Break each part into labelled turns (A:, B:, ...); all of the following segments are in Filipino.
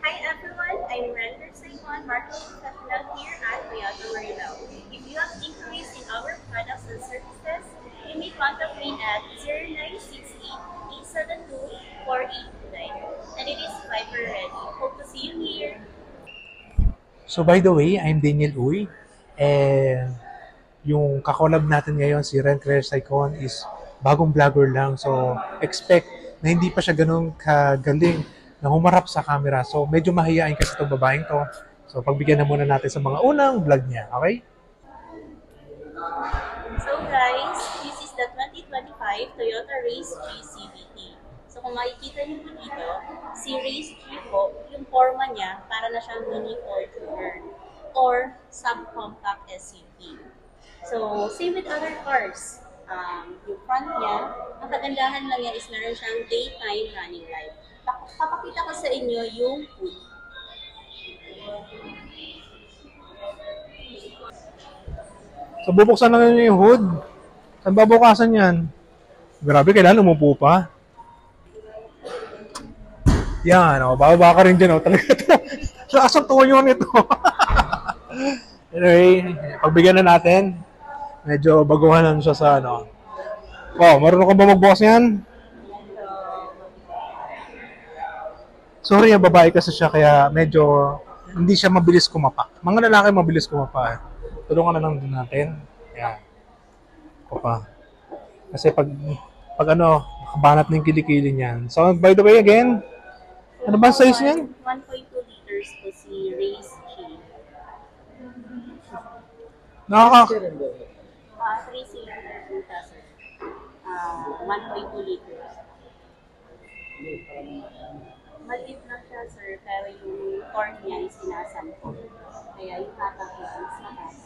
A: Hi everyone, I'm Render Saikon, marketing professional here at Toyota Marilao. If you have inquiries in our products and services, you may contact me at 0968-872-4829. And it is Viper ready. Hope to see you here.
B: So by the way, I'm Daniel Uy. And yung kakolab natin ngayon, si Ren Claire Saicon, is bagong vlogger lang. So expect na hindi pa siya ganun kagaling na humarap sa camera. So medyo mahihain kasi itong babaeng to. So pagbigyan na muna natin sa mga unang vlog niya. Okay?
A: So guys, this is the 2025 Toyota Race G CVT. So kung makikita niyo po dito, si Race G po, yung forma niya, para na siyang mini Fortuner or subcompact SUV. So, same with other cars. Yung front niya, ang kagandahan lang niya is meron siyang daytime running light. Papakita ko sa inyo yung hood.
B: So bubuksan na niyo yung hood. Saan babukasan yan? Grabe, kailangan umupo pa. Yan, bababa ka rin dyan. Talaga ito. Lakas ang tunyo nito. Anyway, pagbigyan na natin. Medyo baguhan lang siya sa ano. Oh, marunong ka ba magbukas yan? Sorry, babae kasi siya kaya medyo hindi siya mabilis kumapa. Mga lalaki mabilis kumapa. Tulungan na lang din natin. Yan. Kumapa. Kasi pag ano, nakabanat na yung kilikili niyan. So, by the way again, ano ba ang size niyan?
A: 1.2 liters po si Race G.
B: Nakaka...
A: 3-cylinder po sir. 1.2 liters. Maliit lang siya sir, pero yung torque niya is sinasampo. Kaya yung hatak niya is lakas.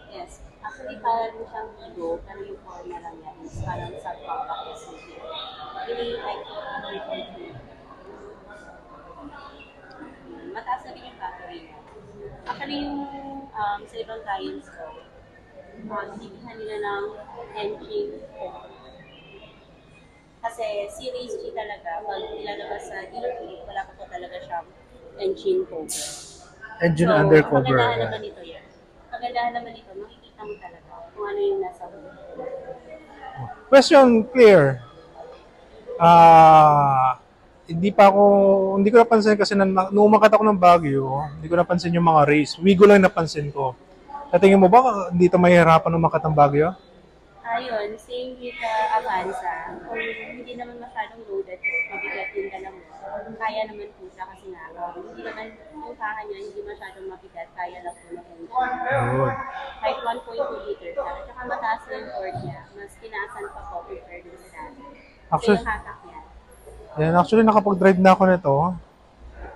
A: Yes. Actually, parang siyang bigo, pero yung forma lang niya is parang subcompact SUV. Really like mataas na rin yung battery niya. Actually, yung sa ibang clients ko, tinihan nila ng engine foam. Kasi si Race G talaga, pag nilalabas sa dealer group, wala pa po talaga siyang engine cover.
B: Engine
A: So,
B: undercover.
A: ang kagandahan
B: Yan.
A: naman nito yan. Ang kagandahan naman nito, makikita mo talaga kung ano yung nasa hood.
B: Question clear. Hindi ko napansin kasi nung umakat ako ng Baguio, hindi ko napansin yung mga race. Wigo lang napansin ko. Sa tingin mo ba dito mahihirapan umakat ng Baguio?
A: Ayun, same with Avanza. Kung hindi naman masyadong loaded, mabigat yung dala mo. Kaya naman po siya kasi nga, hindi naman yung kaha niya, hindi masyadong mabigat. Kaya lang po ng engine.
B: Good.
A: Kahit 1.2 liter siya. At saka mataas na yung torque niya. Mas tinaasan pa po compared dun sa dati. So
B: Actually,
A: yung hatak niya.
B: actually nakapag-drive na ako nito.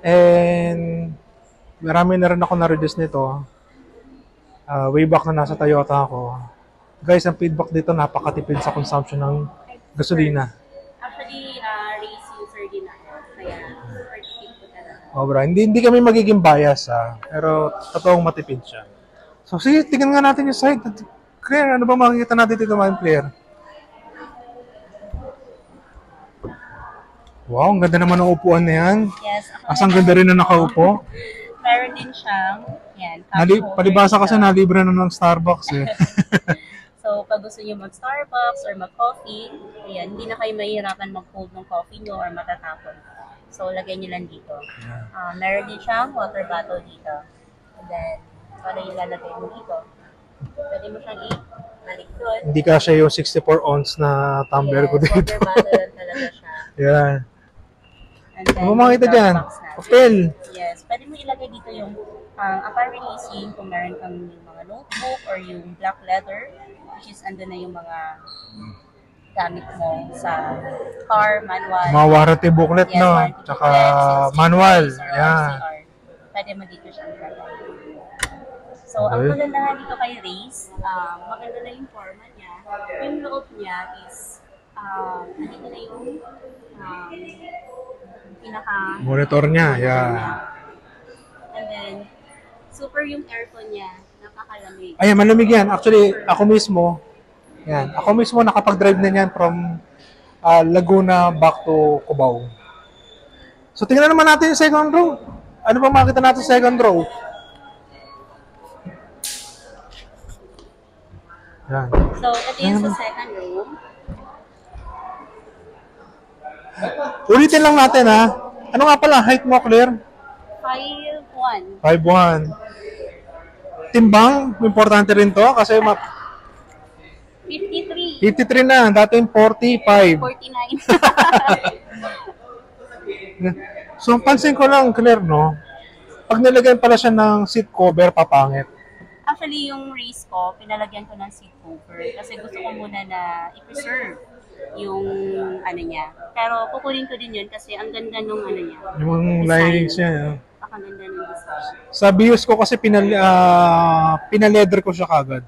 B: And marami na rin ako na-reduce nito. Way back na nasa Toyota ako. Guys, ang feedback dito napakatipid sa consumption ng gasolina.
A: Actually, race user din ako. Kaya, super tipid po talaga.
B: Obra, hindi kami magiging bias pero totoong matipid siya. So sige, tingnan nga natin yung side. Claire, ano ba makikita natin dito, Ma'am Claire? Wow, ang ganda naman ng upuan na yan.
A: Yes.
B: As ang ganda rin na nakaupo.
A: Meron din siyang, yan, cup holder
B: Palibasa kasi
A: dito.
B: nalibre na ng Starbucks eh.
A: So, pag gusto niyo mag-Starbucks or mag-coffee, ayan, hindi na kayo mahihirapan mag-hold ng coffee niyo or matatapon. So, lagay niyo lang dito. Meron din siyang water bottle dito. And then, para ilalagay mo dito. Pwede mo siyang i-balik doon.
B: Hindi ka siya yung 64 ounce na tumbler ko
A: Yes,
B: dito.
A: water bottle lang talaga siya.
B: Yan.
A: And then,
B: Ano mo makita
A: yung
B: dyan?
A: Dropbox natin.
B: Papel.
A: Yes, pwede mo ilagay dito yung upon releasing kung meron kang yung mga notebook or yung black leather, which is andun na yung mga gamit mo sa car, manual.
B: Mga warranty booklet,
A: Yes,
B: no?
A: warranty
B: Tsaka
A: booklet, sales
B: manual.
A: invoice, or
B: Yan.
A: RCR. Pwede mo dito siya ilagay. So, ang
B: Okay.
A: kagandahan dito kay Race, maganda na yung forma niya. Yung loob niya is, nandito na yung pinaka
B: Monitor niya, yan.
A: And then, super yung aircon niya, napakalamig.
B: Ayan, malamig yan. Actually, ako mismo nakapag-drive na yan from Laguna back to Cubao. So, tingnan naman natin yung second row. Ano ba makita natin sa second row? Yan.
A: So, ito yung sa second room.
B: Ulitin lang natin ha. Ano nga pala height mo, Claire?
A: 5'1".
B: 5'1". Timbang, importante rin to kasi
A: 53.
B: 53 na, dati yung 45.
A: 49.
B: So, pansin ko lang, Claire, no? Pag nilagyan pala siya ng seat cover, papangit.
A: Actually, yung race ko, pinalagyan ko ng seat cover kasi gusto ko muna na i-preserve yung ano niya. Pero kukunin ko din yun kasi ang ganda nung ano niya.
B: Yung
A: design.
B: linings niya. No?
A: Ang ganda ng design.
B: Sa bios ko kasi pinaleather ko siya kagad.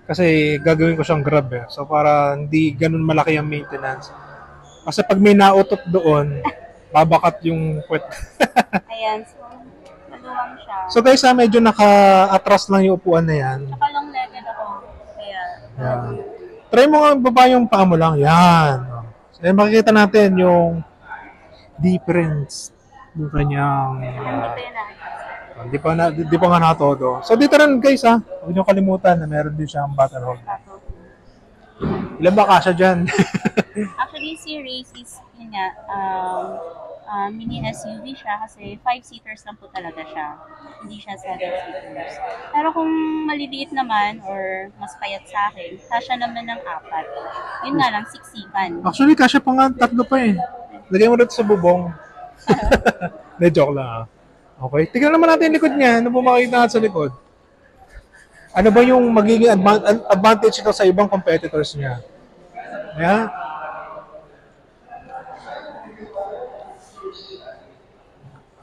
B: Kasi gagawin ko siyang grab eh. So para hindi ganun malaki ang maintenance. Kasi pag may nautot doon, babakat yung puwet.
A: Ayan, so maluwang siya.
B: So guys, medyo naka-atras lang yung upuan na yan.
A: Saka long-legged ako. Kaya,
B: Yan. Try mo nga baba yung paa mo lang. Yan. So, makikita natin yung difference ng kanyang
A: hindi pa yun na.
B: di pa nga natodo. So dito rin guys ha, huwag niyo kalimutan na meron din siyang button holder. Ilan ba kasya dyan?
A: Actually, si Race is, yun nga, mini SUV siya kasi 5-seaters lang po talaga siya. Hindi siya 7-seaters. Pero kung maliliit naman or mas payat sa akin, kasya naman ng 4. Yun nga lang, siksikan.
B: Actually, kasya pa nga, 3 pa eh. Lagay mo dito sa bubong. De joke lang ha. Okay, tignan naman natin yung likod niya. Ano po makikita natin sa likod? Ano ba yung magiging advantage ito sa ibang competitors niya? Yeah.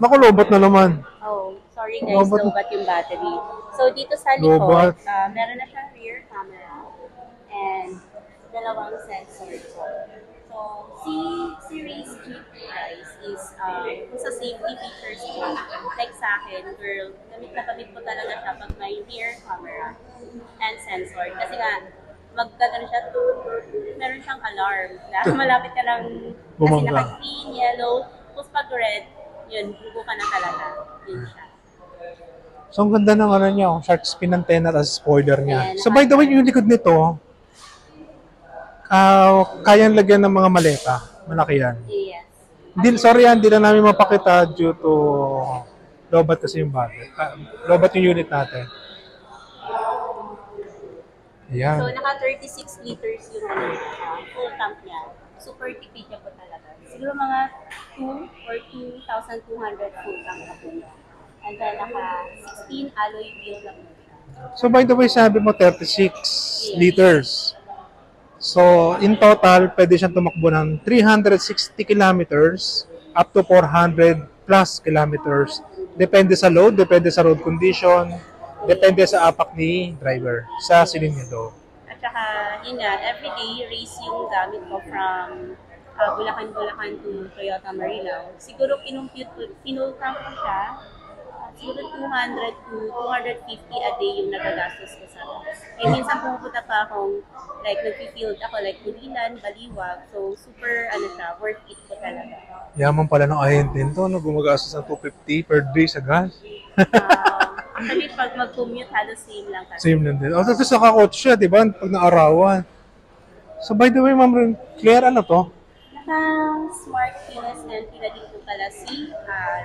B: Naku, lobot na naman.
A: Oh, sorry guys,
B: Lobot.
A: lobat yung battery. So dito sa
B: Lobat.
A: likod, meron na siyang rear camera and dalawang sensor. So, si Race Jeep guys is sa safety features ko, like sa akin, girl, gamit ko talaga siya pag may rear camera and sensor. Kasi nga, magkagano siya, meron siyang alarm. Na malapit ka lang, kasi
B: Bumangga.
A: naka-green, yellow, tapos pag red, yun, buko ka na talaga. Yun siya.
B: So, ang ganda ng ano niya, shark spin antenna at spoiler niya.
A: Ayan,
B: So, by the way, yung likod nito, kayang lagyan ng mga maleta. Malaki yan.
A: Yes.
B: Sorry yan, hindi na namin mapakita due to lobat kasi yung budget. Lobat yung unit natin.
A: So,
B: Ayan.
A: naka 36 liters yung full tank niya. Super tipid niya po talaga. Siguro mga 2 or 2,200 full tank na po niya. And then, naka 16 alloy wheel na po siya.
B: So, by the way, sabi mo 36 liters. So, in total, pwede siyang tumakbo ng 360 kilometers up to 400 plus kilometers. Depende sa load, depende sa road condition, depende sa apak ni driver, sa silinyado.
A: At saka, yun nga, everyday race yung gamit ko from Bulacan to Toyota Marilao. Siguro pinultang ko siya. Siguro 200 to 250 a day yung nagagastos ko sa gas. Eh, minsan pumupunta pa akong, like, nag-field ako, like, Kulinan, Baliwag. So, super, worth it ko talaga.
B: Yaman pala ng ahente nito, no? Gumagastos ng 250 per day sa gas.
A: Actually, pag mag-commute, halos same lang kasi.
B: Same lang din. Tapos nakakotse siya, di ba? Pag naarawan. So, by the way, Ma'am Claire, ano to?
A: Naka-smart keyless entry na din po pala si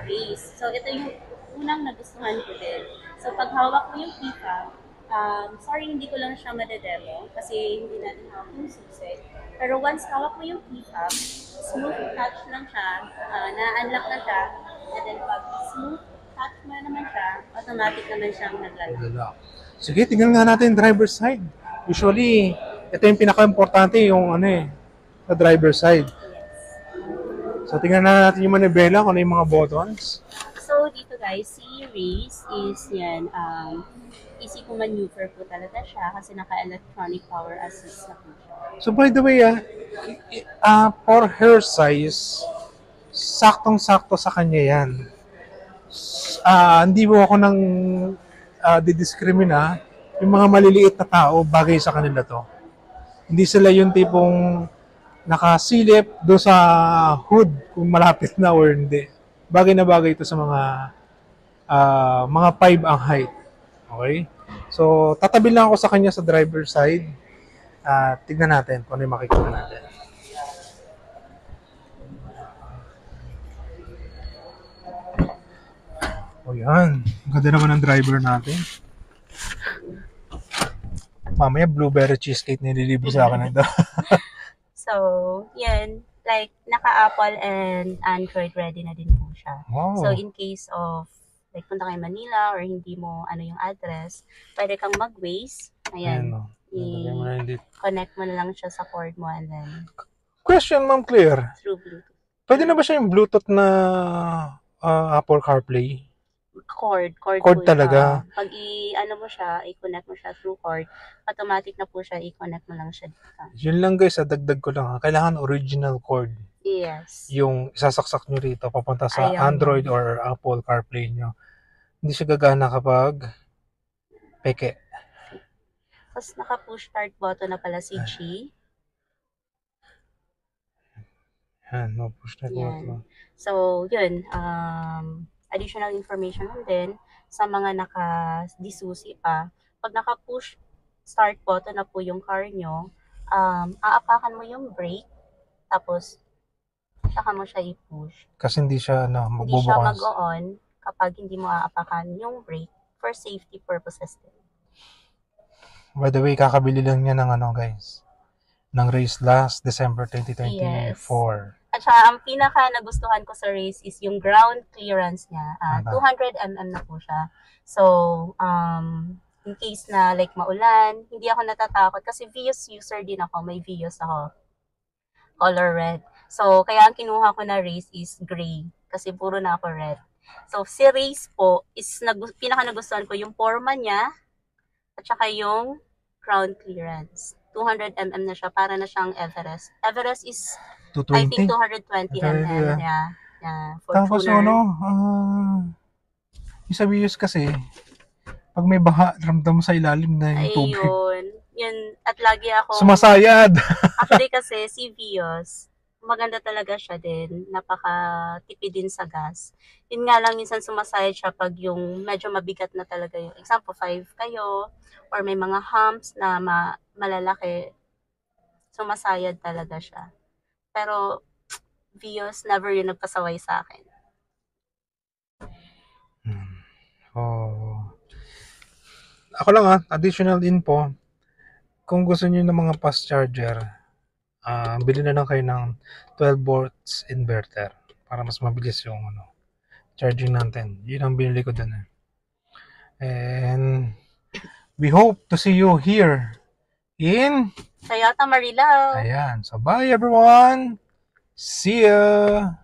A: Race. So, ito yung unang nagustuhan ko din. So, pag hawak ko yung keypad, sorry, hindi ko lang siya madedemo kasi hindi natin hawak yung susi. Pero once hawak mo yung keypad, smooth touch lang siya, na-unlock na siya, and then pag smooth touch mo naman siya, automatic naman siyang naglalak.
B: Sige, tingnan nga natin yung driver's side. Usually, ito yung pinaka-importante, yung sa driver's side. So, tingnan na natin yung manibela, kung ano yung mga buttons.
A: So, dito guys, si Race is yan, easy to maneuver po talaga siya kasi naka-electronic power assist na po siya.
B: So, by the way, for her size, saktong-sakto sa kanya yan. Hindi mo ako nang didiscrimina. Yung mga maliliit na tao, bagay sa kanila to. Hindi sila yung tipong nakasilip do sa hood kung malapit na or hindi. Bagay na bagay ito sa mga 5 ang height. Okay? So, tatabi lang ako sa kanya sa driver side. Tignan natin kung ano yung makikita natin. O yan. Ang ganda naman ng driver natin. Mamaya blueberry cheesecake nililibre sa akin ito.
A: So, yan. Like, naka-Apple and Android ready na din po siya.
B: Wow.
A: So, in case of, like, punta kayo Manila or hindi mo ano yung address, pwede kang mag-Waze. Ayan.
B: Ayan, nalagay mo na yung dito.
A: I-connect mo na lang siya sa cord mo and then
B: Question, Ma'am Claire.
A: through Bluetooth.
B: Pwede na ba siya yung Bluetooth na Apple CarPlay?
A: Cord
B: Cord
A: po
B: talaga?
A: siya. Pag ano mo siya, i-connect mo siya through cord, automatic na po siya, i-connect mo lang siya dito.
B: Yun lang guys, dagdag ko lang. Kailangan original cord.
A: Yes.
B: Yung isasaksak nyo rito papunta sa
A: Ayan.
B: Android or Apple CarPlay nyo. Hindi siya gagana kapag peke.
A: Tapos naka-push start button na pala si G.
B: Yan, no push na
A: Yan.
B: ito.
A: So, yun. Additional information din sa mga naka-disusi pa. Pag naka-push start button na po yung car nyo, aapakan mo yung brake, tapos saka mo siya i-push.
B: Kasi hindi siya
A: Hindi siya
B: magbubukas.
A: mag-on kapag hindi mo aapakan yung brake for safety purposes din.
B: By the way, kakabili lang niya ng guys. Ng race last December 2024.
A: Yes. At saka, ang pinaka nagustuhan ko sa race is yung ground clearance niya. 200mm na po siya. So, in case na like maulan, hindi ako natatakot kasi Vios user din ako. May Vios ako. Color red. So, kaya ang kinuha ko na race is gray. Kasi puro na ako red. So, si race po is pinaka nagustuhan ko yung forma niya at saka yung ground clearance. 200mm na siya. Para na siyang Everest. Everest is
B: 220?
A: I think 220mm. Yeah.
B: Tapos yung sa Vios kasi, pag may baha, ramdam mo sa ilalim na yung tubig.
A: Ayun. Yun. At lagi ako...
B: Sumasayad!
A: Actually kasi si Vios, maganda talaga siya din. Napaka-tipid din sa gas. Yun nga lang minsan sumasayad siya pag yung medyo mabigat na talaga yung example 5 kayo or may mga humps na malalaki. Sumasayad talaga siya. Pero Vios never yung nagpasaway sa akin.
B: Ako lang additional info. Kung gusto niyo ng mga fast charger, bili na lang kayo ng 12 volts inverter para mas mabilis yung charging natin. Yun ang binili ko dun. And we hope to see you here in
A: Toyota Marilao.
B: Ayan. So bye everyone. See ya.